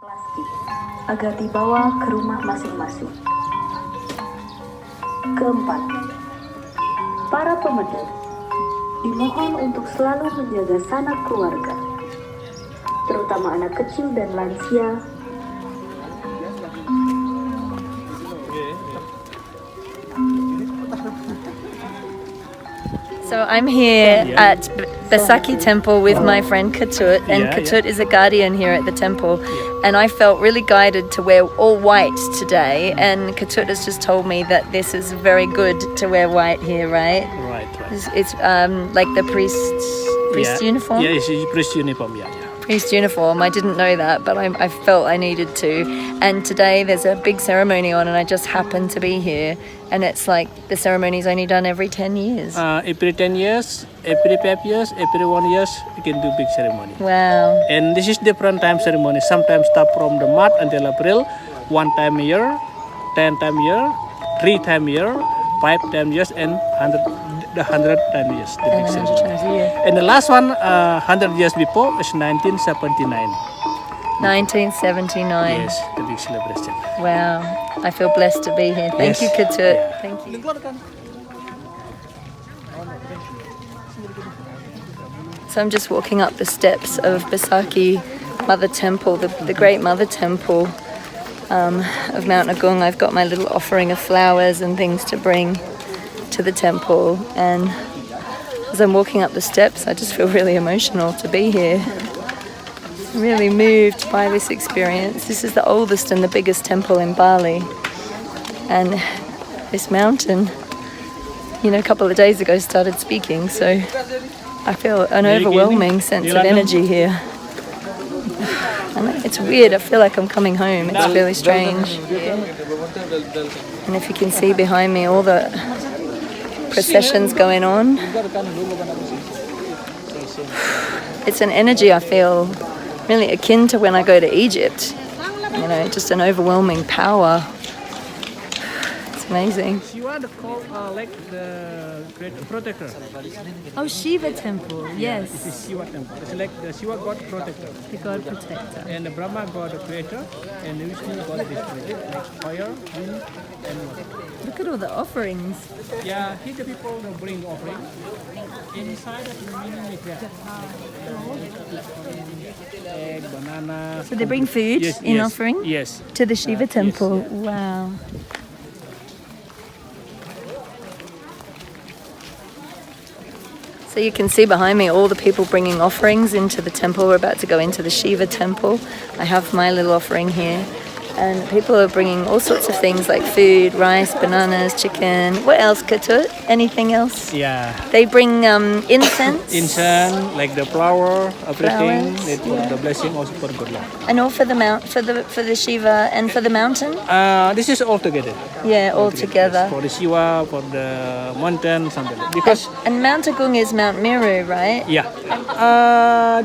Plastik agar dibawa ke rumah masing-masing. Keempat, para pemuda dimohon untuk selalu menjaga sanak keluarga, terutama anak kecil dan lansia. So I'm here at Besakih Temple with my friend Ketut, and Ketut is a guardian here at the temple, and I felt really guided to wear all white today, and Ketut has just told me that this is very good to wear white here, right? Right. It's like the priest uniform? Yeah, it's priest uniform, Priest uniform. I didn't know that, but I felt I needed to. And today there's a big ceremony on, and I just happened to be here. And it's like the ceremony's only done every 10 years. Every 10 years, every 5 years, every 1 year, we can do big ceremony. Wow. And this is different time ceremony. Sometimes start from the March until April, 1 time a year, 10 time a year, 3 time a year, 5 time years, and 100 time years. The big ceremony. And the last one, 100 years before, is 1979. 1979. Yes, the big celebration. Wow. I feel blessed to be here. Thank you, Ketut. Yeah. Thank you. So I'm just walking up the steps of Besakih Mother Temple, the great Mother Temple of Mount Agung. I've got my little offering of flowers and things to bring to the temple, and as I'm walking up the steps I just feel really emotional to be here. I'm really moved by this experience. This is the oldest and the biggest temple in Bali, and this mountain, a couple of days ago started speaking, so I feel an overwhelming sense of energy here. And it's weird, I feel like I'm coming home. It's really strange. And if you can see behind me all the processions going on, it's an energy I feel really akin to when I go to Egypt, just an overwhelming power. It's amazing. Shiva called like the great protector. Oh, Shiva Temple, yes. It is Shiva Temple. It's like the Shiva God protector. The God protector. And the Brahma God creator, and the Vishnu God destroyer, like fire, wind, and water. Look at all the offerings. Yeah, here the people bring offering. Inside of the meaning like that. Egg, banana. So they bring food in offering? Yes. To the Shiva Temple. Yes. Wow. So you can see behind me all the people bringing offerings into the temple. We're about to go into the Shiva Temple. I have my little offering here. And people are bringing all sorts of things like food, rice, bananas, chicken. What else, Ketut? Anything else? Yeah. They bring incense. Incense, like the flower, everything. Flowers, For the blessing, also for good luck. And all for the for the Shiva and for the mountain. This is all together. Yeah, all together. For the Shiva, for the mountain, something like because. And Mount Agung is Mount Meru, right? Yeah.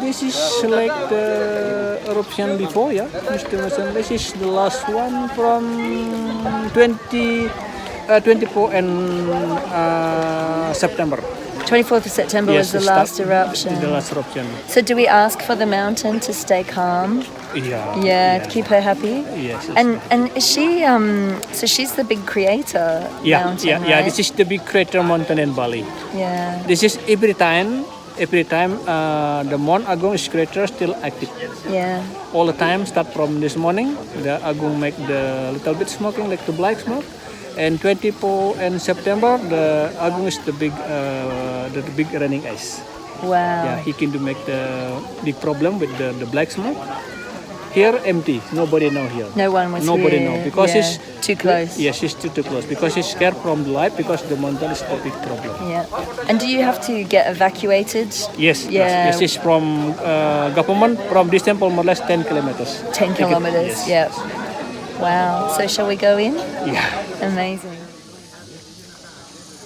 This is like the eruption before, yeah. Mr. Mason, this is the last one from 24 and September. 24th of September was the last eruption. The last eruption. So do we ask for the mountain to stay calm? Yeah. To keep her happy? Yes. And is she, so she's the big creator mountain, right? Yeah, this is the big crater mountain in Bali. Yeah. This is every time the Mount Agung is crater still active. Yeah. All the time, start from this morning, the Agung make the little bit smoking, like the black smoke. And 24 in September, the Agung is the big running ice. Wow. Yeah, he can make the big problem with the black smoke. Here empty, nobody know here. No one was Nobody here. know because it's too close. Yes, it's too close because he's scared from the light because the mountain is a big problem. Yeah. And do you have to get evacuated? Yes. Yeah. Yes, it's from government from this temple more or less 10 kilometers. 10 kilometers. Yes. Yeah. Wow. So shall we go in? Yeah. Amazing.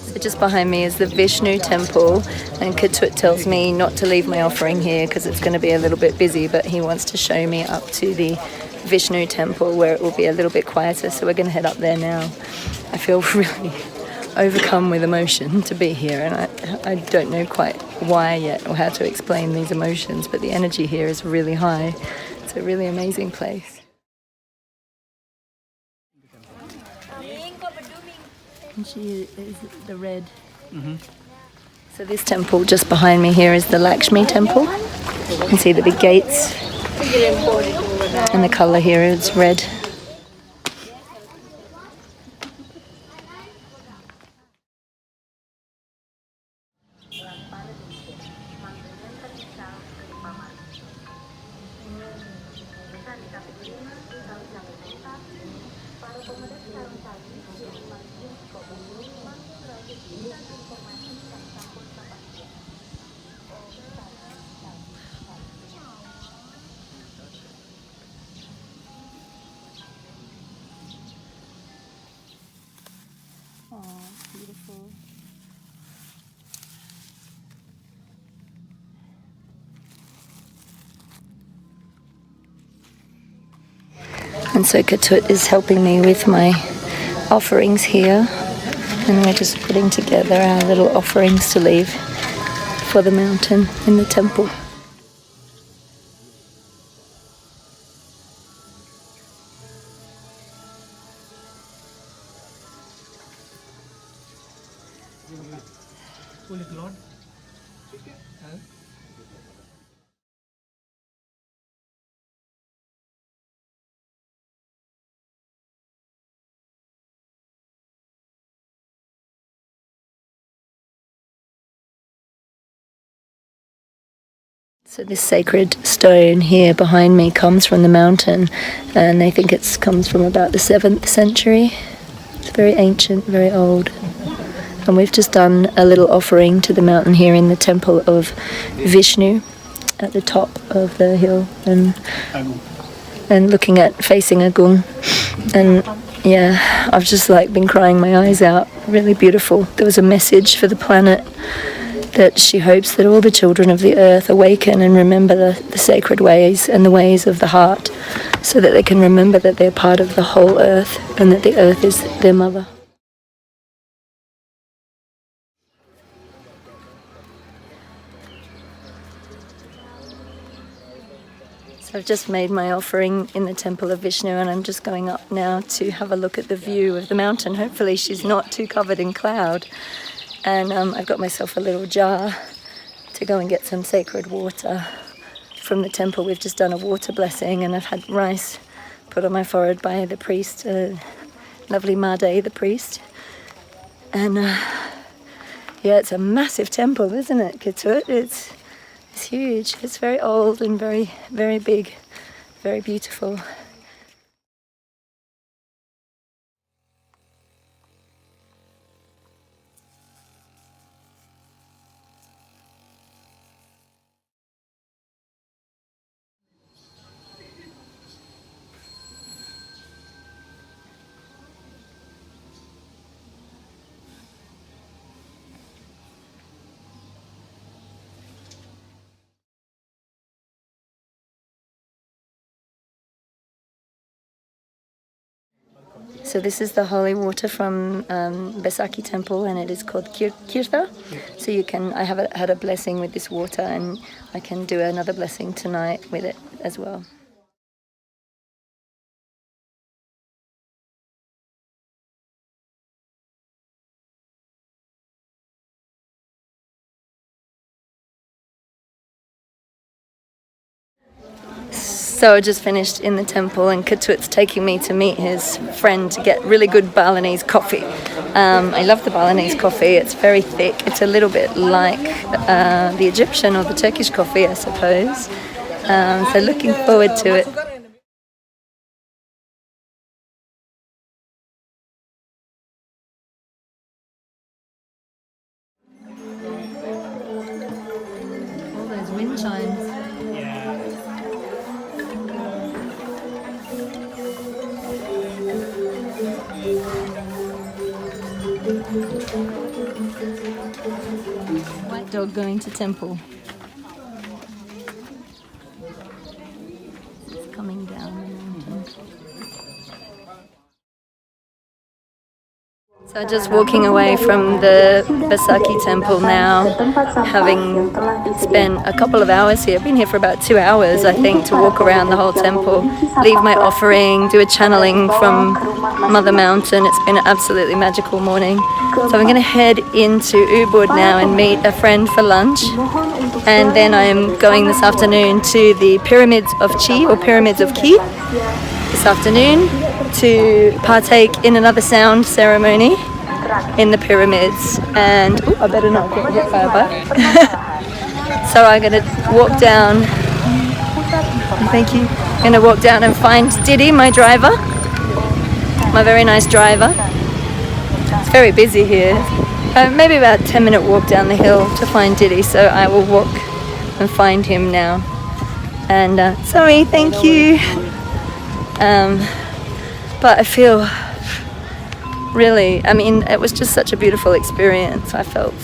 So just behind me is the Vishnu Temple, and Ketut tells me not to leave my offering here because it's going to be a little bit busy, but he wants to show me up to the Vishnu Temple where it will be a little bit quieter, so we're going to head up there now. I feel really overcome with emotion to be here, and I don't know quite why yet or how to explain these emotions, but the energy here is really high. It's a really amazing place. And she is the red. So this temple just behind me here is the Laxmi Temple. You can see the big gates. And the colour here is red. Oh, beautiful. And so Ketut is helping me with my offerings here. And we're just putting together our little offerings to leave for the mountain in the temple. So this sacred stone here behind me comes from the mountain, and they think it comes from about the 7th century. It's very ancient, very old. And we've just done a little offering to the mountain here in the Temple of Vishnu at the top of the hill, and looking at facing Agung. And yeah, I've just like been crying my eyes out. Really beautiful. There was a message for the planet that she hopes that all the children of the earth awaken and remember the sacred ways and the ways of the heart, so that they can remember that they're part of the whole earth and that the earth is their mother. So I've just made my offering in the Temple of Vishnu, and I'm just going up now to have a look at the view of the mountain. Hopefully she's not too covered in cloud. And I've got myself a little jar to go and get some sacred water from the temple. We've just done a water blessing, and I've had rice put on my forehead by the priest, lovely Made, the priest. And yeah, it's a massive temple, isn't it, Ketut? It's huge. It's very old and very, very big, very beautiful. So this is the holy water from Besakih Temple, and it is called Kirtha. So I have had a blessing with this water, and I can do another blessing tonight with it as well. So I just finished in the temple, and Ketut's taking me to meet his friend to get really good Balinese coffee. I love the Balinese coffee. It's very thick. It's a little bit like the Egyptian or the Turkish coffee, I suppose. So looking forward to it. All those wind chimes. White dog going to temple. It's coming down the mountain. So just walking away from the Besakih Temple now, having spent a couple of hours here. I've been here for about 2 hours, I think, to walk around the whole temple, leave my offering, do a channeling from Mother Mountain. It's been an absolutely magical morning. So I'm going to head into Ubud now and meet a friend for lunch. And then I'm going this afternoon to the Pyramids of Chi, or Pyramids of Ki, this afternoon, to partake in another sound ceremony in the pyramids. And I better not get hit by a bus. So I'm going to walk down. Thank you. I'm going to walk down and find Didi, my driver, my very nice driver. It's very busy here. Maybe about a 10-minute walk down the hill to find Didi. So I will walk and find him now. And sorry, thank you. But I feel really, I mean, it was just such a beautiful experience. I felt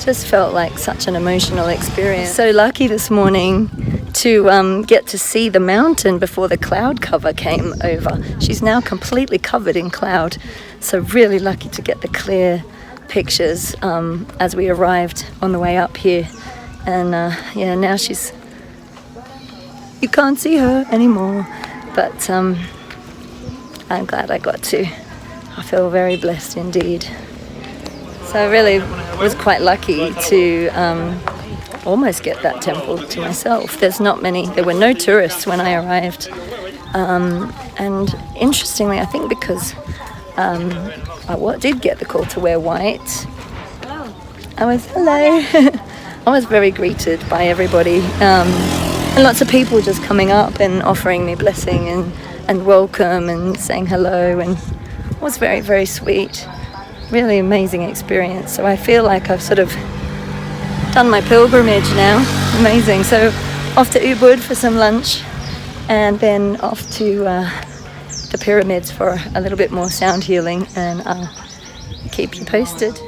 just felt like such an emotional experience. So lucky this morning to get to see the mountain before the cloud cover came over. She's now completely covered in cloud. So really lucky to get the clear pictures as we arrived on the way up here. And yeah, now you can't see her anymore. But I'm glad I got to. I feel very blessed indeed. So I really was quite lucky to almost get that temple to myself. There were no tourists when I arrived. And interestingly, I think because I did get the call to wear white, I was very greeted by everybody. And lots of people just coming up and offering me blessing and welcome and saying hello, and it was very, very sweet. Really amazing experience. So I feel like I've sort of done my pilgrimage now. Amazing. So off to Ubud for some lunch, and then off to the pyramids for a little bit more sound healing, and I'll keep you posted.